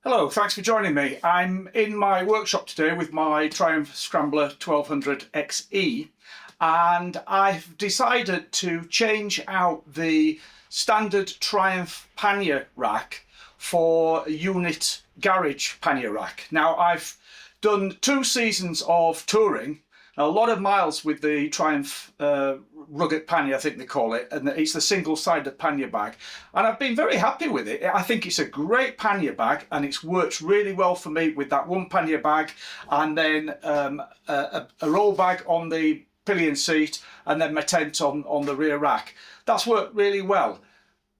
Hello, thanks for joining me. I'm in my workshop today with my Triumph Scrambler 1200 XE, and I've decided to change out the standard Triumph pannier rack for a unit garage pannier rack. Now, I've done 2 seasons of touring, a lot of miles with the Triumph rugged pannier, I think they call it, and it's the single-sided pannier bag, and I've been very happy with it. I think it's a great pannier bag, and it's worked really well for me with that one pannier bag, and then a roll bag on the pillion seat, and then my tent on the rear rack. That's worked really well.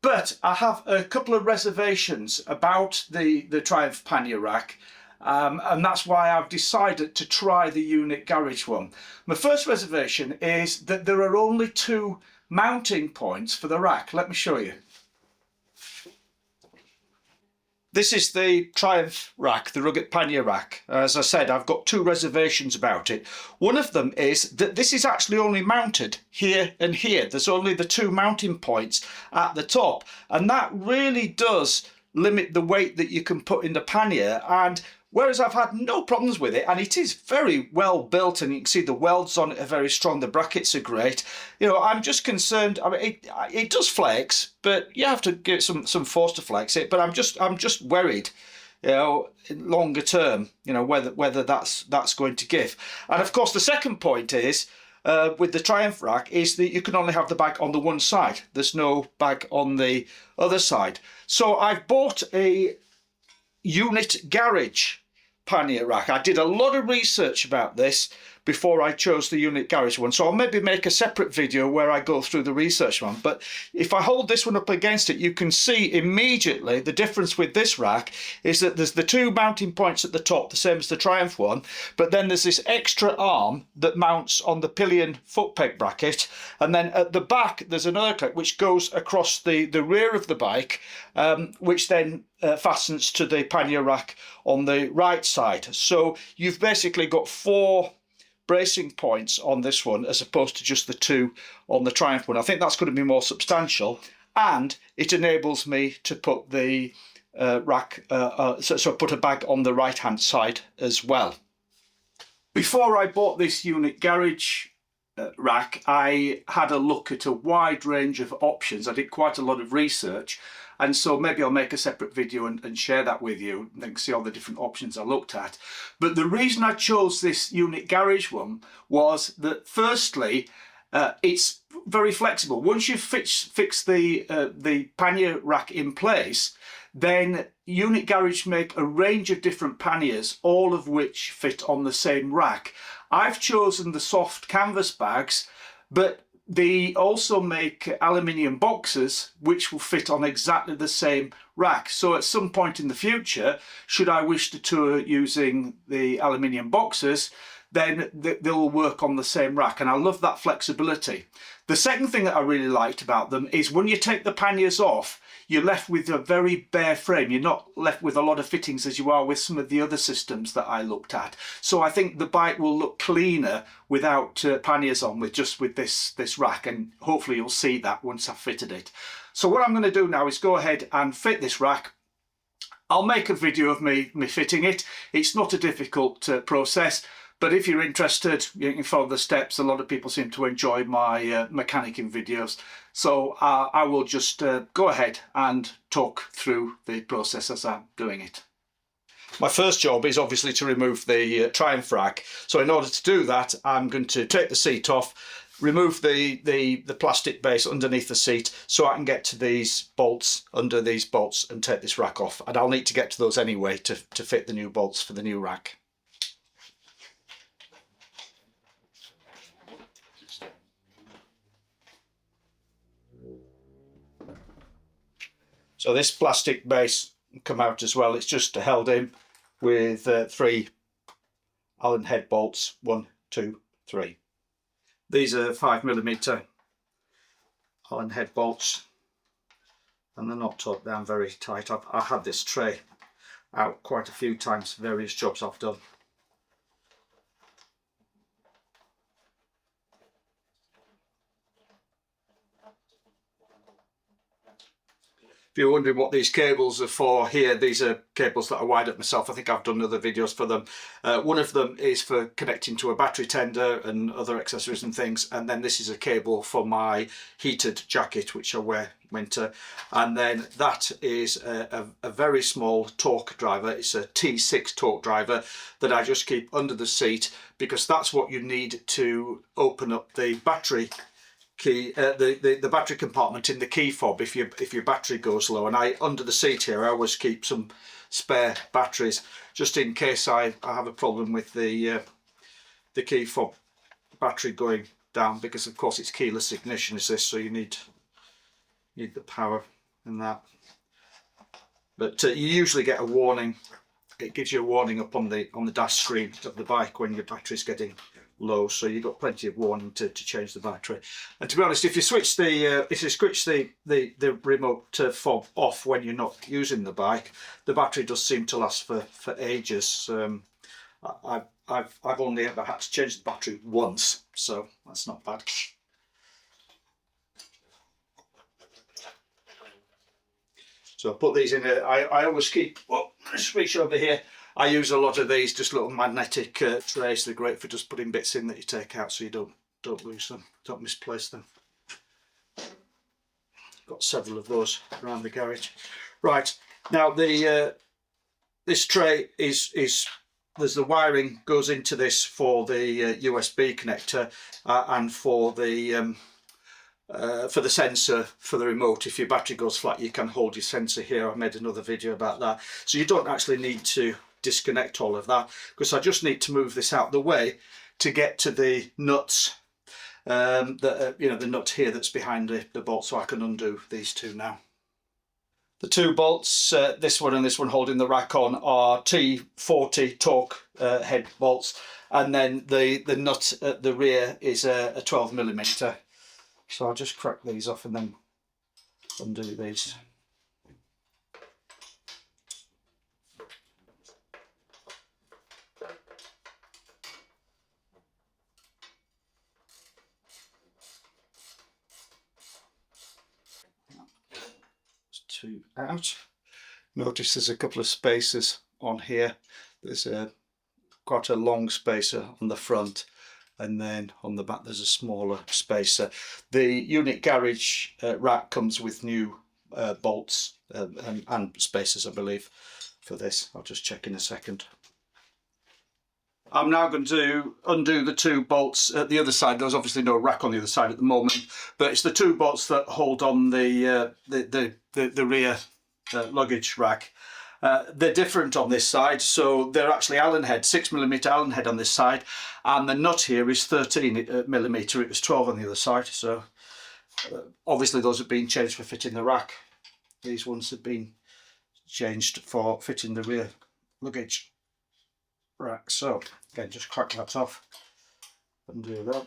But I have a couple of reservations about the Triumph pannier rack. And that's why I've decided to try the unit garage one. My first reservation is that there are only 2 mounting points for the rack. Let me show you. This is the Triumph rack, the rugged pannier rack. As I said, I've got 2 reservations about it. One of them is that this is actually only mounted here and here. There's only the 2 mounting points at the top, and that really does limit the weight that you can put in the pannier. And whereas I've had no problems with it, and it is very well built, and you can see the welds on it are very strong, the brackets are great. You know, I'm just concerned. I mean, it does flex, but you have to get some force to flex it. But I'm just worried, you know, longer term, you know, whether that's going to give. And of course, the second point is with the Triumph rack is that you can only have the bag on the one side. There's no bag on the other side. So I've bought a unit garage pannier rack. I did a lot of research about this before I chose the unit garage one, so I'll maybe make a separate video where I go through the research one. But if I hold this one up against it, you can see immediately the difference with this rack is that there's the 2 mounting points at the top, the same as the Triumph one, but then there's this extra arm that mounts on the pillion foot peg bracket, and then at the back there's another clip which goes across the rear of the bike, which then fastens to the pannier rack on the right side. So you've basically got 4 bracing points on this one as opposed to just the 2 on the Triumph one. I think that's going to be more substantial, and it enables me to put the rack, so put a bag on the right hand side as well. Before I bought this unit garage rack, I had a look at a wide range of options. I did quite a lot of research, and so maybe I'll make a separate video and share that with you and then see all the different options I looked at. But the reason I chose this unit garage one was that firstly, it's very flexible. Once you've fixed the pannier rack in place, then unit garage make a range of different panniers, all of which fit on the same rack. I've chosen the soft canvas bags, but they also make aluminium boxes which will fit on exactly the same rack. So at some point in the future, should I wish to tour using the aluminium boxes, then they'll work on the same rack, and I love that flexibility. The second thing that I really liked about them is when you take the panniers off, you're left with a very bare frame. You're not left with a lot of fittings as you are with some of the other systems that I looked at. So I think the bike will look cleaner without panniers on, with this rack, and hopefully you'll see that once I've fitted it. So what I'm going to do now is go ahead and fit this rack. I'll make a video of me fitting it. It's not a difficult process, but if you're interested, you can follow the steps. A lot of people seem to enjoy my mechanicking videos. So I will just go ahead and talk through the process as I'm doing it. My first job is obviously to remove the Triumph rack. So in order to do that, I'm going to take the seat off, remove the plastic base underneath the seat so I can get to these bolts, under these bolts, and take this rack off. And I'll need to get to those anyway to fit the new bolts for the new rack. So this plastic base can come out as well. It's just held in with 3 Allen head bolts, 1, 2, 3. These are 5mm Allen head bolts, and they're not torqued down very tight. I've had this tray out quite a few times for various jobs I've done. If you're wondering what these cables are for here, these are cables that I wired up myself. I think I've done other videos for them. One of them is for connecting to a battery tender and other accessories and things. And then this is a cable for my heated jacket, which I wear winter. And then that is a very small torque driver. It's a T6 torque driver that I just keep under the seat, because that's what you need to open up the battery key, the battery compartment in the key fob if your battery goes low. And I, under the seat here, I always keep some spare batteries just in case I have a problem with the key fob battery going down, because of course it's keyless ignition is this, so you need the power in that. But you usually get a warning. It gives you a warning up on the dash screen of the bike when your battery's getting low, so you've got plenty of warning to change the battery. And to be honest, if you switch the remote fob off when you're not using the bike, the battery does seem to last for ages. I've only ever had to change the battery once, so that's not bad. So I put these in. I always keep. Well, just reach over here. I use a lot of these, just little magnetic trays. They're great for just putting bits in that you take out, so you don't lose them, don't misplace them. Got several of those around the garage. Right, now this tray is there's the wiring goes into this for the USB connector and for the sensor for the remote. If your battery goes flat, you can hold your sensor here. I made another video about that, so you don't actually need to disconnect all of that, because I just need to move this out the way to get to the nuts, the nut here that's behind the bolt, so I can undo these two now. The two bolts, this one and this one holding the rack on, are T40 torque head bolts, and then the nut at the rear is a 12mm. So I'll just crack these off and then undo these. Two out. Notice there's a couple of spacers on here. There's quite a long spacer on the front, and then on the back there's a smaller spacer. The unit garage rack comes with new bolts and spacers, I believe, for this. I'll just check in a second. I'm now going to undo the two bolts at the other side. There's obviously no rack on the other side at the moment, but it's the two bolts that hold on the rear luggage rack. They're different on this side, so they're actually Allen head, 6mm Allen head on this side, and the nut here is 13mm. It was 12 on the other side, so obviously those have been changed for fitting the rack. These ones have been changed for fitting the rear luggage rack. So again, just crack that off and do that.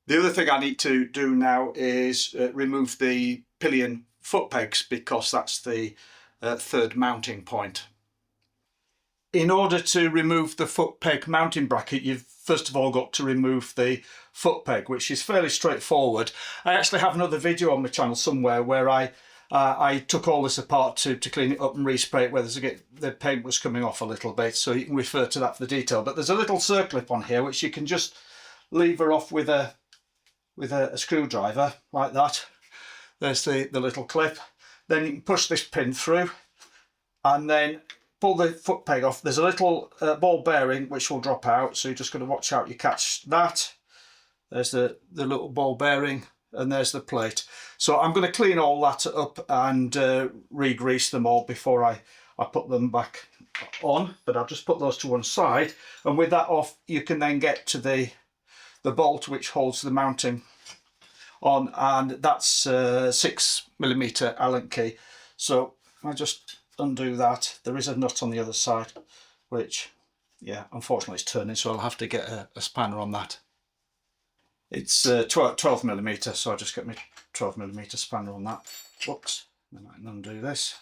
The other thing I need to do now is remove the pillion foot pegs, because that's the third mounting point. In order to remove the foot peg mounting bracket, you've first of all got to remove the foot peg, which is fairly straightforward. I actually have another video on my channel somewhere where I took all this apart to clean it up and respray it where the paint was coming off a little bit, so you can refer to that for the detail. But there's a little circlip on here which you can just lever off with a screwdriver like that. There's the little clip. Then you can push this pin through and then pull the foot peg off. There's a little ball bearing which will drop out, so you're just going to watch out you catch that. There's the little ball bearing, and there's the plate. So I'm going to clean all that up and re-grease them all before I put them back on, but I'll just put those to one side, and with that off you can then get to the bolt which holds the mounting on, and that's 6mm Allen key. So I just undo that. There is a nut on the other side which, yeah, unfortunately it's turning, so I'll have to get a spanner on that. It's 12mm, so I'll just get my 12mm spanner on that. Whoops, then I can undo this.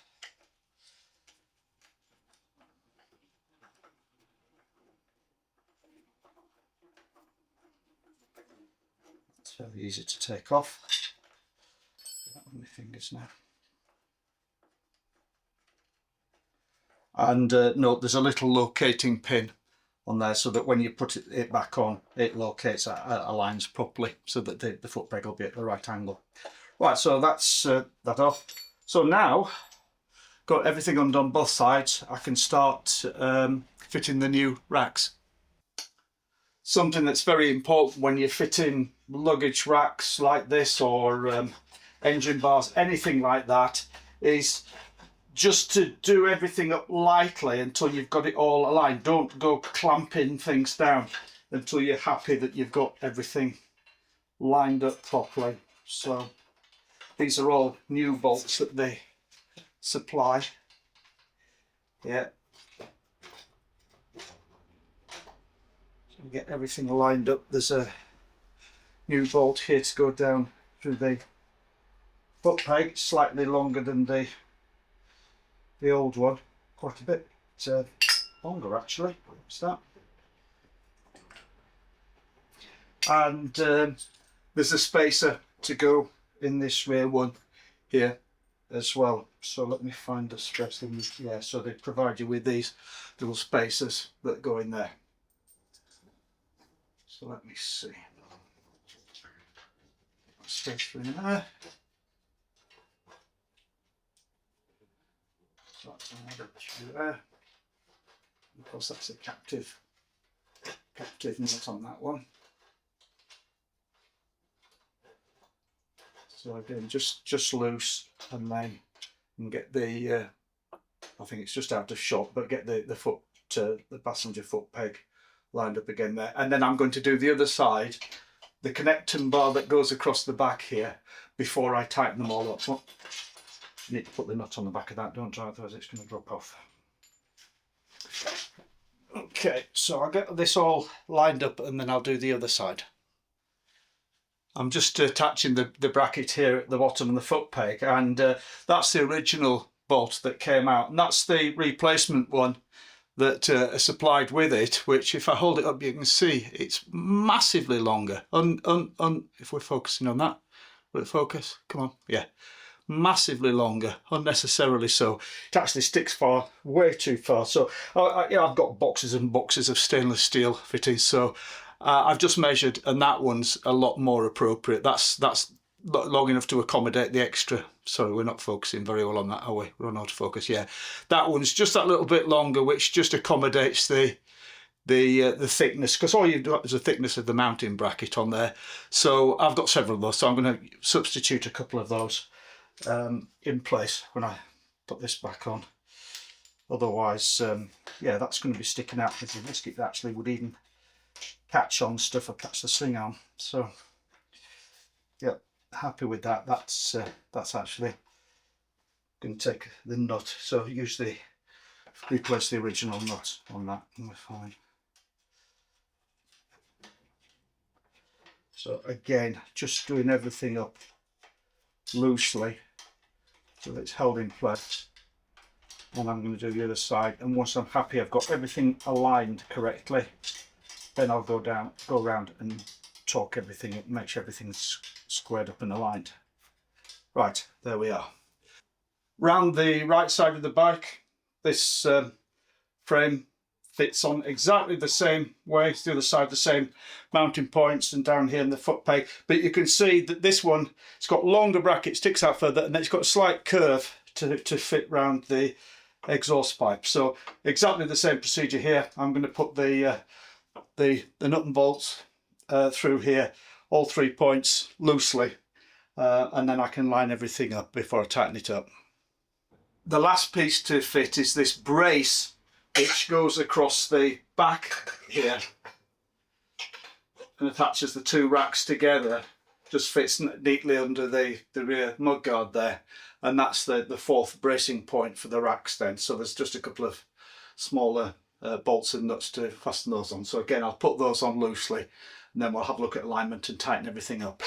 It's fairly easy to take off. on my fingers now. And note there's a little locating pin on there so that when you put it back on, it locates, aligns properly so that the foot peg will be at the right angle. Right, so that's that off. So now, got everything undone both sides, I can start fitting the new racks. Something that's very important when you're fitting luggage racks like this, or engine bars, anything like that, is just to do everything up lightly until you've got it all aligned. Don't go clamping things down until you're happy that you've got everything lined up properly. So these are all new bolts that they supply. Yeah. So we get everything lined up. There's a new bolt here to go down through the foot peg, slightly longer than the old one, quite a bit longer actually. What's that? And there's a spacer to go in this rear one here as well. So let me find the space. Yeah, so they provide you with these little spacers that go in there. So let me see. Spacer in there. So that's another through there. Of course, that's a captive nut on that one. So again, just loose, and then you can get the I think it's just out of shot, but get the foot to the passenger foot peg lined up again there. And then I'm going to do the other side, the connecting bar that goes across the back here, before I tighten them all up. Well, you need to put the nut on the back of that, don't you? Otherwise it's going to drop off. Okay, so I'll get this all lined up and then I'll do the other side. I'm just attaching the bracket here at the bottom of the foot peg, and that's the original bolt that came out, and that's the replacement one that is supplied with it, which if I hold it up you can see it's massively longer. If we're focusing on that, will it focus? Come on, yeah. Massively longer, unnecessarily so. It actually sticks far, way too far. So yeah, I've got boxes and boxes of stainless steel fittings, so I've just measured, and that one's a lot more appropriate. That's long enough to accommodate the extra. Sorry, we're not focusing very well on that, are we? We're not focus. Yeah, that one's just that little bit longer, which just accommodates the thickness, because all you've got is the thickness of the mounting bracket on there. So I've got several of those, so I'm going to substitute a couple of those in place when I put this back on. Otherwise, yeah, that's going to be sticking out pretty risk. It actually would even catch on stuff or catch the sling arm. So yeah, happy with that. That's actually going to take the nut. So replace the original nut on that, and we're fine. So again, just doing everything up loosely so that it's held in place. And I'm going to do the other side, and once I'm happy I've got everything aligned correctly, then I'll go around and torque everything up, make sure everything's squared up and aligned. Right, there we are. Round the right side of the bike, this frame fits on exactly the same way, it's the other side, the same mounting points, and down here in the foot peg. But you can see that this one, it's got longer brackets, sticks out further, and then it's got a slight curve to fit round the exhaust pipe. So exactly the same procedure here. I'm going to put the nut and bolts through here, all 3 points loosely, and then I can line everything up before I tighten it up. The last piece to fit is this brace, which goes across the back here and attaches the two racks together. Just fits neatly under the rear mudguard there, and that's the fourth bracing point for the racks then. So there's just a couple of smaller bolts and nuts to fasten those on. So again, I'll put those on loosely, and then we'll have a look at alignment and tighten everything up.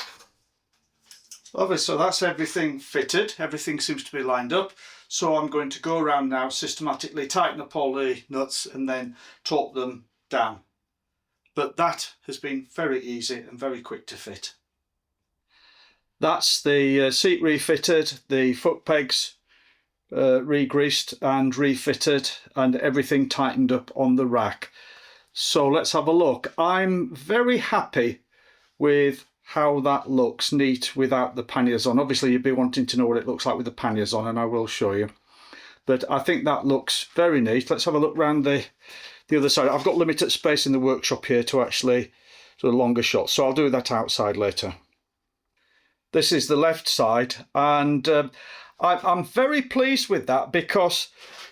Lovely, so that's everything fitted. Everything seems to be lined up. So I'm going to go around now, systematically tighten up all the nuts and then torque them down. But that has been very easy and very quick to fit. That's the seat refitted, the foot pegs re-greased and refitted, and everything tightened up on the rack. So let's have a look. I'm very happy with how that looks neat without the panniers on. Obviously you'd be wanting to know what it looks like with the panniers on, and I will show you. But I think that looks very neat. Let's have a look around the other side. I've got limited space in the workshop here to actually do a longer shot, so I'll do that outside later. This is the left side, and I'm very pleased with that, because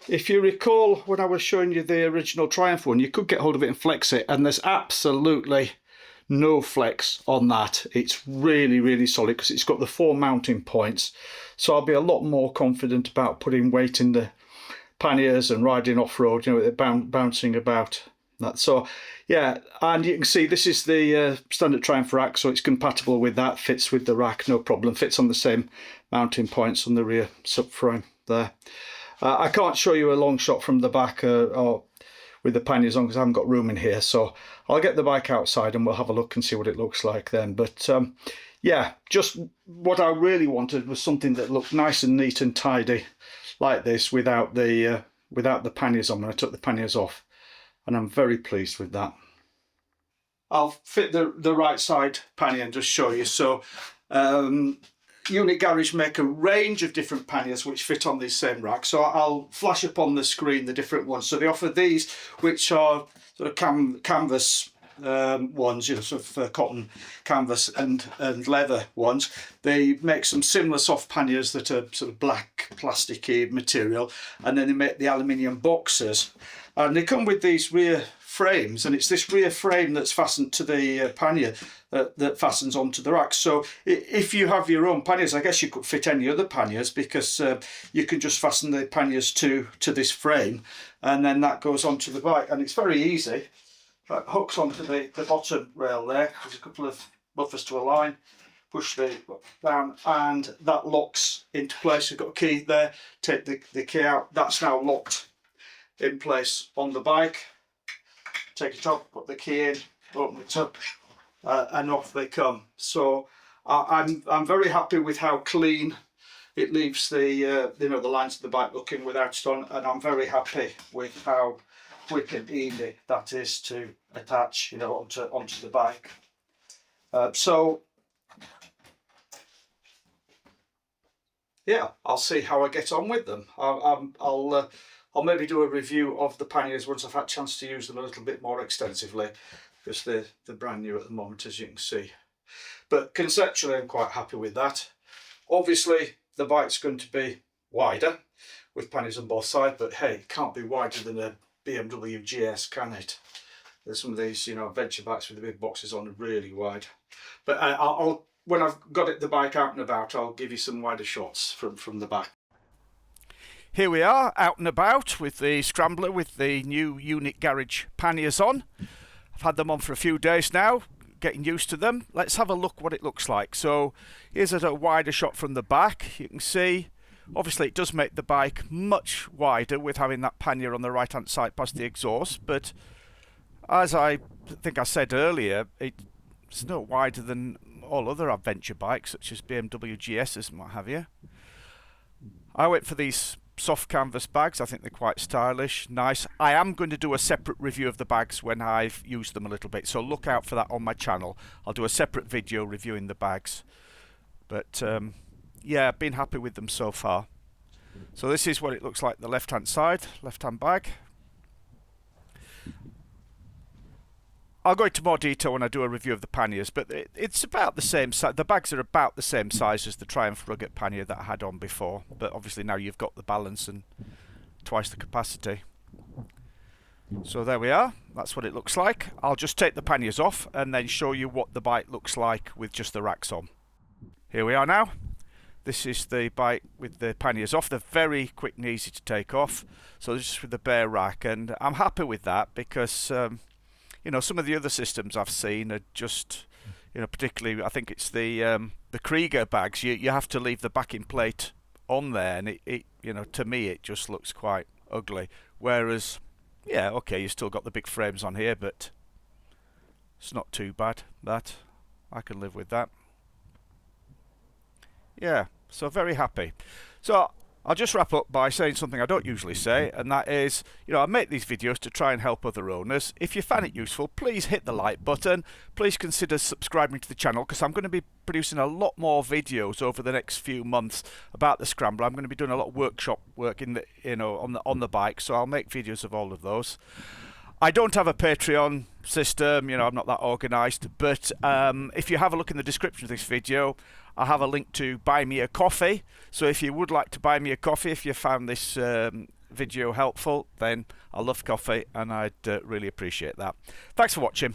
if you recall when I was showing you the original Triumph one, you could get hold of it and flex it, and there's absolutely no flex on that. It's really, really solid because it's got the 4 mounting points. So I'll be a lot more confident about putting weight in the panniers and riding off-road, you know, with it bouncing about. That. So yeah, and you can see this is the standard Triumph rack, so it's compatible with that, fits with the rack, no problem, fits on the same mounting points on the rear subframe there. I can't show you a long shot from the back or with the panniers on because I haven't got room in here, so I'll get the bike outside and we'll have a look and see what it looks like then. But yeah, just what I really wanted was something that looked nice and neat and tidy like this without the panniers on when I took the panniers off. And I'm very pleased with that. I'll fit the right side pannier and just show you. So Unit Garage make a range of different panniers which fit on this same rack. So I'll flash up on the screen the different ones. So they offer these, which are sort of canvas ones, you know, sort of cotton canvas and leather ones. They make some similar soft panniers that are sort of black plasticky material, and then they make the aluminium boxes. And they come with these rear frames, and it's this rear frame that's fastened to the pannier that fastens onto the rack. So if you have your own panniers, I guess you could fit any other panniers, because you can just fasten the panniers to this frame, and then that goes onto the bike, and it's very easy. That hooks onto the bottom rail there. There's a couple of buffers to align. Push the down, and that locks into place. You've got a key there. Take the key out. That's now locked in place on the bike. Take it off, put the key in, open it up, and off they come. So I'm very happy with how clean it leaves the you know, the lines of the bike looking without it on, and I'm very happy with how quick and easy that is to attach, you know, onto the bike. So yeah, I'll see how I get on with them. I'll maybe do a review of the panniers once I've had a chance to use them a little bit more extensively, because they're brand new at the moment, as you can see. But conceptually I'm quite happy with that. Obviously the bike's going to be wider with panniers on both sides, but hey, it can't be wider than a BMW GS, can it? There's some of these, you know, adventure bikes with the big boxes on are really wide. But I'll when I've got the bike out and about, I'll give you some wider shots from the back. Here we are, out and about with the Scrambler with the new Unit Garage panniers on. I've had them on for a few days now, getting used to them. Let's have a look what it looks like. So here's a wider shot from the back. You can see, obviously it does make the bike much wider with having that pannier on the right hand side past the exhaust, but as I think I said earlier, it's no wider than all other adventure bikes such as BMW GS's and what have you. I went for these soft canvas bags. I think they're quite stylish, nice. I am going to do a separate review of the bags when I've used them a little bit, so look out for that on my channel. I'll do a separate video reviewing the bags. But yeah, I've been happy with them so far. So this is what it looks like the left hand side, left hand bag. I'll go into more detail when I do a review of the panniers, but it's about the same size. The bags are about the same size as the Triumph Rugged pannier that I had on before, but obviously now you've got the balance and twice the capacity. So there we are, that's what it looks like. I'll just take the panniers off and then show you what the bike looks like with just the racks on. Here we are now. This is the bike with the panniers off. They're very quick and easy to take off, so just with the bare rack, and I'm happy with that because you know, some of the other systems I've seen are just, you know, particularly I think it's the Krieger bags. You have to leave the backing plate on there, and it you know, to me it just looks quite ugly. Whereas, yeah, okay, you still got the big frames on here, but it's not too bad. That I can live with that. Yeah, so very happy. So I'll just wrap up by saying something I don't usually say, and that is, I make these videos to try and help other owners. If you find it useful, please hit the like button. Please consider subscribing to the channel, because I'm going to be producing a lot more videos over the next few months about the Scrambler. I'm going to be doing a lot of workshop work in the, on the bike, so I'll make videos of all of those. I don't have a Patreon system, I'm not that organised, but if you have a look in the description of this video, I have a link to buy me a coffee. So if you would like to buy me a coffee, if you found this video helpful, then I love coffee and I'd really appreciate that. Thanks for watching.